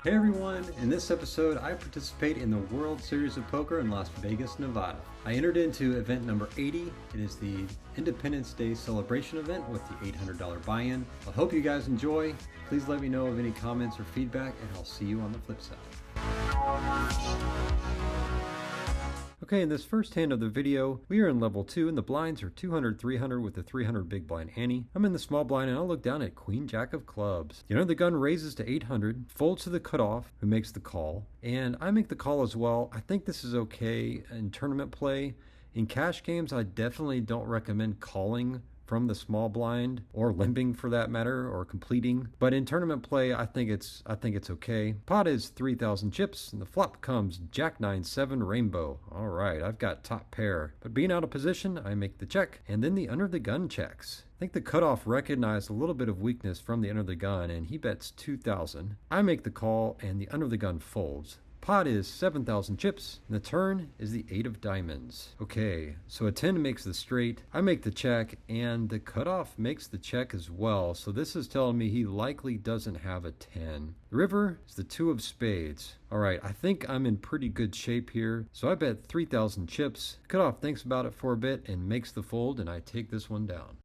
Hey everyone, in this episode I participate in the World Series of Poker in Las Vegas, Nevada. I entered into event number 80. It is the Independence Day celebration event with the $800 buy-in. I hope you guys enjoy. Please let me know of any comments or feedback and I'll see you on the flip side. Okay, in this first hand of the video, we are in level 2 and the blinds are 200, 300 with a 300 big blind ante. I'm in the small blind and I'll look down at Queen Jack of clubs. You know, the gun raises to 800, folds to the cutoff, who makes the call, and I make the call as well. I think this is okay in tournament play. In cash games, I definitely don't recommend calling from the small blind, or limping for that matter, or completing. But in tournament play, I think it's okay. Pot is 3,000 chips, and the flop comes Jack 9-7 rainbow. All right, I've got top pair. But being out of position, I make the check, and then the under the gun checks. I think the cutoff recognized a little bit of weakness from the under the gun, and he bets 2,000. I make the call, and the under the gun folds. Pot is 7,000 chips, and the turn is the 8 of diamonds. Okay, so a 10 makes the straight, I make the check, and the cutoff makes the check as well, so this is telling me he likely doesn't have a 10. The river is the 2 of spades. Alright, I think I'm in pretty good shape here, so I bet 3,000 chips. Cutoff thinks about it for a bit and makes the fold, and I take this one down.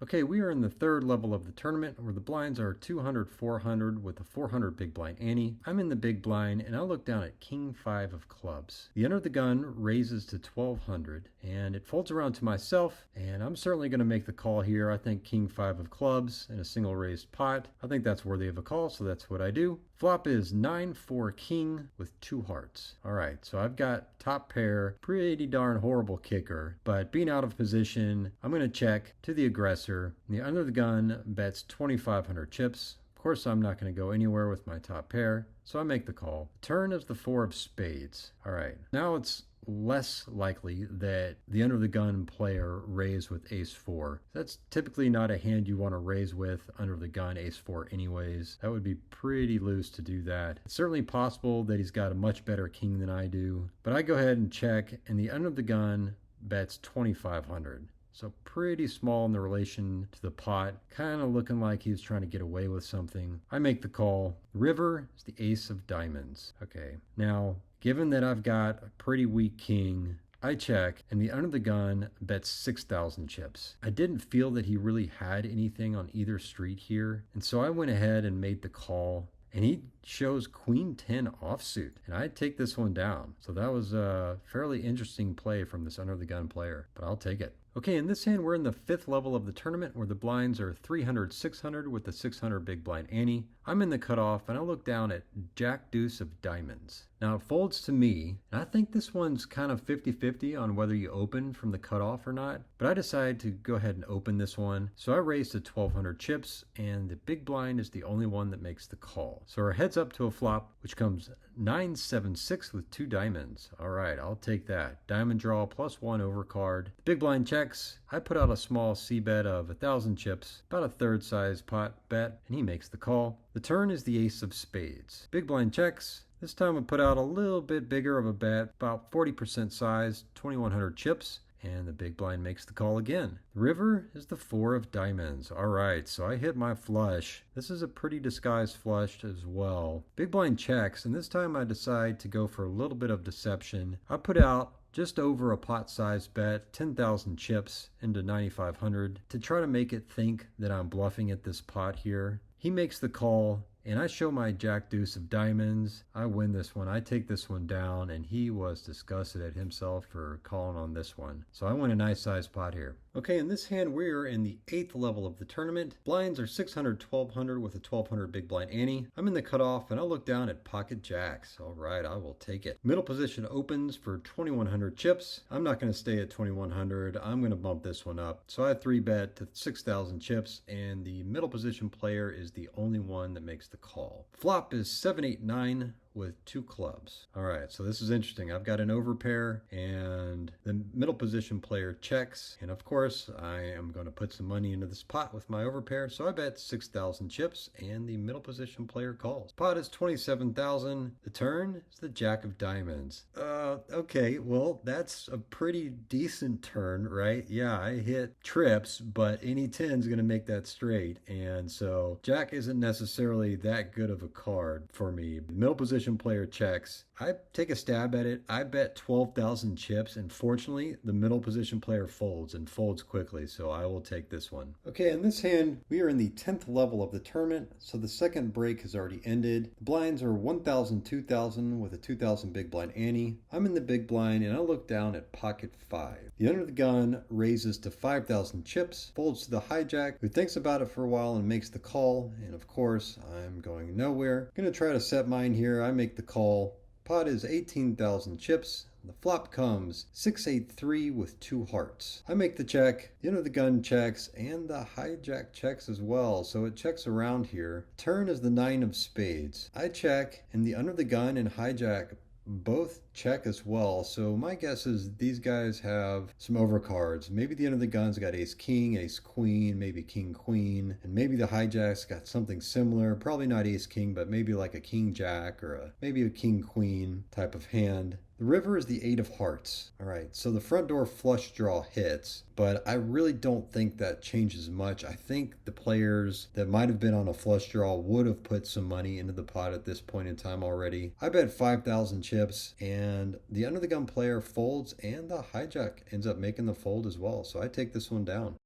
Okay, we are in the third level of the tournament where the blinds are 200, 400 with a 400 big blind ante. I'm in the big blind and I'll look down at King 5 of clubs. The under the gun raises to 1,200 and it folds around to myself, and I'm certainly going to make the call here. I think King 5 of clubs in a single raised pot. I think that's worthy of a call, so that's what I do. Flop is 9-4 king with 2 hearts. All right, so I've got top pair, pretty darn horrible kicker, but being out of position, I'm going to check to the aggressor. The under the gun bets 2,500 chips. Of course, I'm not going to go anywhere with my top pair, so I make the call. The turn is the 4 of spades. All right, now it's less likely that the under the gun player raise with ace-4. That's typically not a hand you want to raise with under the gun ace-4 anyways. That would be pretty loose to do that. It's certainly possible that he's got a much better king than I do, but I go ahead and check, and the under the gun bets 2,500. So pretty small in the relation to the pot, kind of looking like he was trying to get away with something. I make the call. River is the ace of diamonds. Okay, now given that I've got a pretty weak king, I check, and the under the gun bets 6,000 chips. I didn't feel that he really had anything on either street here, and so I went ahead and made the call. And he shows Queen 10 offsuit, and I take this one down. So that was a fairly interesting play from this under the gun player, but I'll take it. Okay, in this hand, we're in the 5th level of the tournament where the blinds are 300, 600 with the 600 big blind ante. I'm in the cutoff, and I look down at Jack Deuce of diamonds. Now, it folds to me, and I think this one's kind of 50-50 on whether you open from the cutoff or not, but I decided to go ahead and open this one. So I raised to 1,200 chips, and the big blind is the only one that makes the call. So our heads up to a flop, which comes 9-7-6 with 2 diamonds. All right, I'll take that. Diamond draw plus 1 overcard. The big blind checks. I put out a small C bet of 1,000 chips, about a third size pot bet, and he makes the call. The turn is the ace of spades. Big blind checks. This time I put out a little bit bigger of a bet, about 40% size, 2,100 chips. And the big blind makes the call again. The river is the 4 of diamonds. All right, so I hit my flush. This is a pretty disguised flush as well. Big blind checks, and this time I decide to go for a little bit of deception. I put out just over a pot-sized bet, 10,000 chips into 9,500 to try to make it think that I'm bluffing at this pot here. He makes the call, and I show my Jack Deuce of diamonds. I win this one. I take this one down, and he was disgusted at himself for calling on this one. So I win a nice sized pot here. Okay, in this hand, we're in the 8th level of the tournament. Blinds are 600, 1,200 with a 1,200 big blind ante. I'm in the cutoff, and I'll look down at pocket jacks. All right, I will take it. Middle position opens for 2,100 chips. I'm not going to stay at 2,100. I'm going to bump this one up. So I 3-bet to 6,000 chips, and the middle position player is the only one that makes the call. Flop is 7-8-9 with 2 clubs. All right, so this is interesting. I've got an overpair and the middle position player checks. And of course, I am going to put some money into this pot with my overpair. So I bet 6,000 chips and the middle position player calls. Pot is 27,000. The turn is the Jack of Diamonds. Okay, well, that's a pretty decent turn, right? Yeah, I hit trips, but any 10 is going to make that straight. And so Jack isn't necessarily that good of a card for me. The middle position player checks. I take a stab at it. I bet 12,000 chips, and fortunately, the middle position player folds and folds quickly, so I will take this one. Okay, in this hand, we are in the 10th level of the tournament, so the second break has already ended. The blinds are 1,000, 2,000 with a 2,000 big blind ante. I'm in the big blind, and I look down at pocket 5. The under the gun raises to 5,000 chips, folds to the hijack, who thinks about it for a while and makes the call, and of course, I'm going nowhere. I'm going to try to set mine here. I make the call. Pot is 18,000 chips. The flop comes 6-8-3 with 2 hearts. I make the check, the under the gun checks, and the hijack checks as well, so it checks around here. Turn is the 9 of spades. I check, and the under the gun and hijack both check as well, so my guess is these guys have some overcards. Maybe the under the gun's got ace king, ace queen, maybe king queen, and maybe the hijack's got something similar. Probably not ace king, but maybe like a king jack or maybe a king queen type of hand. The river is the 8 of hearts. All right, so the front door flush draw hits, but I really don't think that changes much. I think the players that might have been on a flush draw would have put some money into the pot at this point in time already. I bet 5,000 chips, and the under the gun player folds, and the hijack ends up making the fold as well, so I take this one down.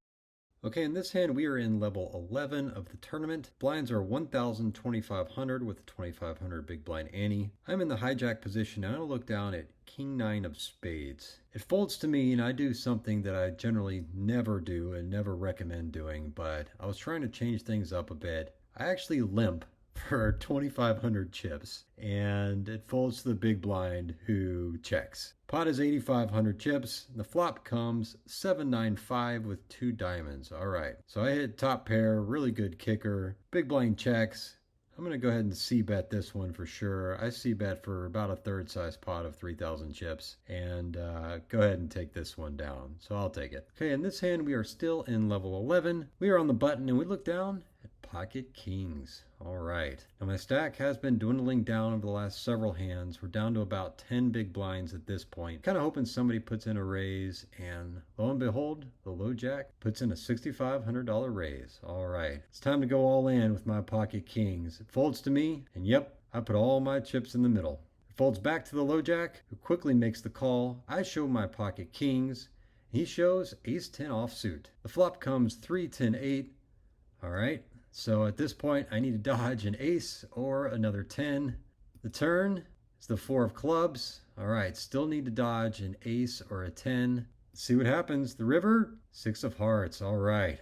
Okay, in this hand, we are in level 11 of the tournament. Blinds are 1,000, 2,500 with a 2,500 big blind ante. I'm in the hijack position, and I look down at king 9 of spades. It folds to me, and I do something that I generally never do and never recommend doing, but I was trying to change things up a bit. I actually limp for 2,500 chips, and it folds to the big blind, who checks. Pot is 8,500 chips. The flop comes 7-9-5 with 2 diamonds. All right, so I hit top pair, really good kicker. Big blind checks. I'm going to go ahead and c-bet this one for sure. I c-bet for about a third size pot of 3,000 chips, and go ahead and take this one down. So I'll take it. Okay, in this hand, we are still in level 11. We are on the button, and we look down at pocket kings. All right. Now my stack has been dwindling down over the last several hands. We're down to about 10 big blinds at this point. Kind of hoping somebody puts in a raise, and lo and behold, the low jack puts in a $6,500 raise. All right. It's time to go all in with my pocket kings. It folds to me, and yep, I put all my chips in the middle. It folds back to the low jack, who quickly makes the call. I show my pocket kings. He shows ace 10 offsuit. The flop comes 3-10-8. All right. So at this point, I need to dodge an ace or another 10. The turn is the 4 of clubs. All right, still need to dodge an ace or a 10. Let's see what happens. The river, 6 of hearts. All right,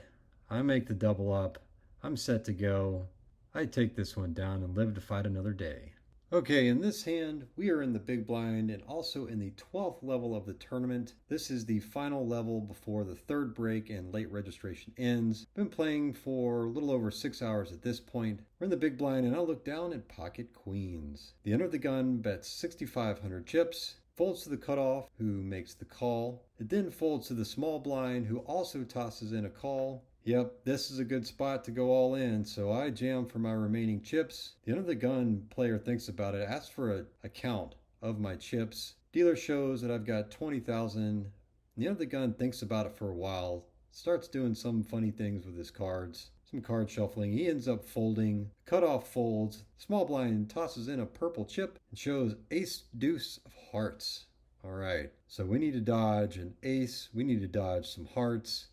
I make the double up. I'm set to go. I take this one down and live to fight another day. Okay, in this hand, we are in the big blind and also in the 12th level of the tournament. This is the final level before the third break and late registration ends. Been playing for a little over 6 hours at this point. We're in the big blind, and I look down at pocket queens. The under the gun bets 6,500 chips. Folds to the cutoff, who makes the call. It then folds to the small blind, who also tosses in a call. Yep, this is a good spot to go all in, so I jam for my remaining chips. The under the gun player thinks about it, asks for a count of my chips. Dealer shows that I've got 20,000. The under the gun thinks about it for a while, starts doing some funny things with his cards, some card shuffling. He ends up folding. Cutoff folds. Small blind tosses in a purple chip and shows ace deuce of hearts. All right, so we need to dodge an ace. We need to dodge some hearts.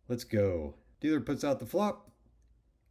Let's go. Dealer puts out the flop.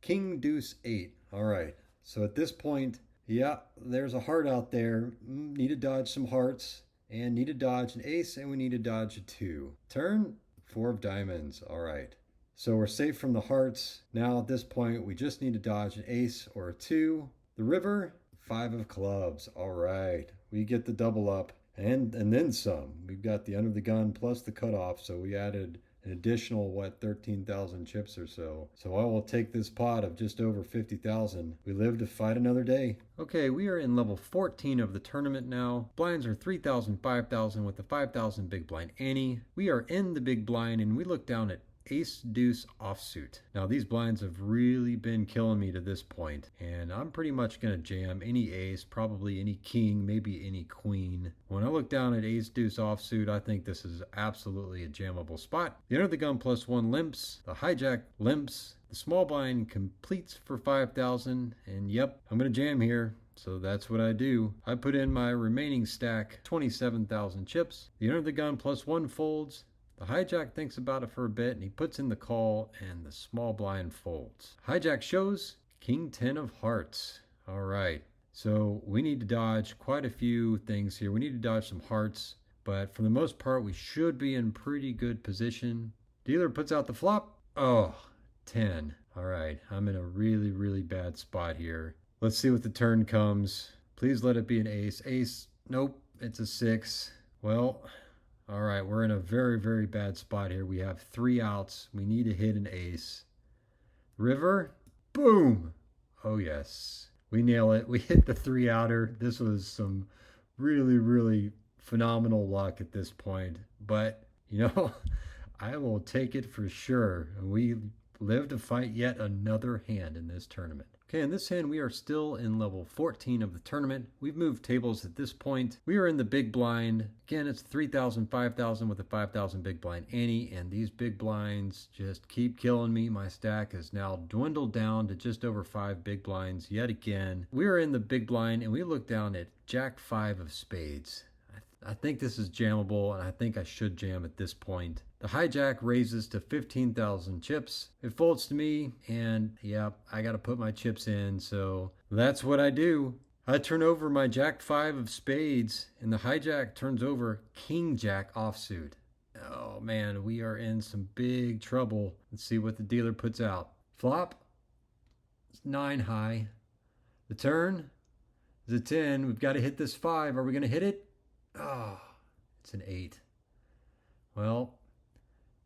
King deuce 8. All right. So at this point, yeah, there's a heart out there. Need to dodge some hearts and need to dodge an ace, and we need to dodge a 2. Turn, 4 of diamonds. All right. So we're safe from the hearts. Now at this point, we just need to dodge an ace or a 2. The river, 5 of clubs. All right. We get the double up and then some. We've got the under the gun plus the cutoff, so we added an additional, what, 13,000 chips or so. So I will take this pot of just over 50,000. We live to fight another day. Okay, we are in level 14 of the tournament now. Blinds are 3,000, 5,000 with the 5,000 big blind ante. We are in the big blind and we look down at ace deuce offsuit. Now these blinds have really been killing me to this point, and I'm pretty much gonna jam any ace, probably any king, maybe any queen. When I look down at ace deuce offsuit, I think this is absolutely a jammable spot. The under the gun +1 limps, the hijack limps, the small blind completes for 5,000, and yep, I'm gonna jam here. So that's what I do. I put in my remaining stack, 27,000 chips. The under the gun +1 folds. The hijack thinks about it for a bit and he puts in the call and the small blind folds. Hijack shows king 10 of hearts. All right, so we need to dodge quite a few things here. We need to dodge some hearts, but for the most part, we should be in pretty good position. Dealer puts out the flop. Oh, 10. All right, I'm in a really, really bad spot here. Let's see what the turn comes. Please let it be an ace. Ace, nope, it's a 6. Well, all right, we're in a very, very bad spot here. We have 3 outs. We need to hit an ace. River, boom. Oh, yes. We nail it. We hit the 3-outer. This was some really, really phenomenal luck at this point. But, you know, I will take it for sure. We live to fight yet another hand in this tournament. Okay, in this hand, we are still in level 14 of the tournament. We've moved tables at this point. We are in the big blind. Again, it's 3,000, 5,000 with a 5,000 big blind ante, and these big blinds just keep killing me. My stack has now dwindled down to just over 5 big blinds yet again. We are in the big blind, and we look down at Jack 5 of spades. I think this is jammable, and I think I should jam at this point. The hijack raises to 15,000 chips. It folds to me, and yeah, I got to put my chips in, so that's what I do. I turn over my Jack 5 of spades, and the hijack turns over King Jack offsuit. Oh man, we are in some big trouble. Let's see what the dealer puts out. Flop, it's 9 high. The turn is a 10. We've got to hit this 5. Are we going to hit it? Oh, it's an 8. Well,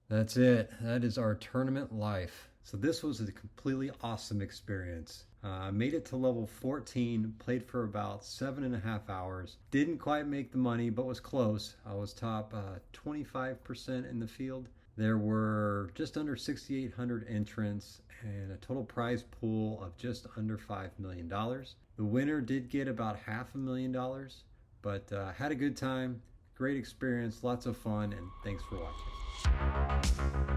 that's it. That is our tournament life. So this was a completely awesome experience. I made it to level 14, played for about 7.5 hours. Didn't quite make the money, but was close. I was top 25% in the field. There were just under 6,800 entrants and a total prize pool of just under $5 million. The winner did get about $500,000, but had a good time. Great experience, lots of fun, and thanks for watching.